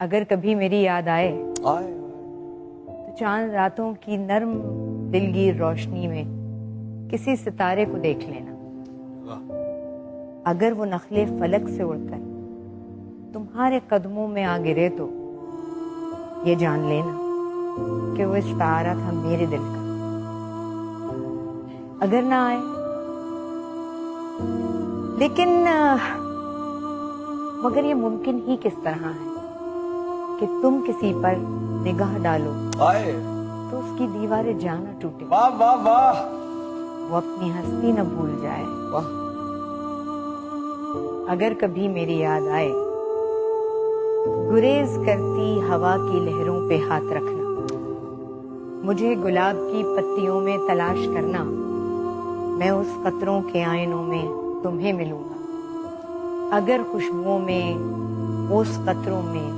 اگر کبھی میری یاد آئے تو چاند راتوں کی نرم دلگیر روشنی میں کسی ستارے کو دیکھ لینا. اگر وہ نخلے فلک سے اڑ کر تمہارے قدموں میں آ گرے تو یہ جان لینا کہ وہ استعارہ تھا میرے دل کا. اگر نہ آئے لیکن مگر یہ ممکن ہی کس طرح ہے کہ تم کسی پر نگاہ ڈالو تو اس کی دیواریں جانا ٹوٹے. واہ واہ واہ. وہ اپنی ہستی نہ بھول جائے. اگر کبھی میری یاد آئے گریز کرتی ہوا کی لہروں پہ ہاتھ رکھنا. مجھے گلاب کی پتیوں میں تلاش کرنا. میں اس قطروں کے آئینوں میں تمہیں ملوں گا. اگر خوشبوؤں میں اس قطروں میں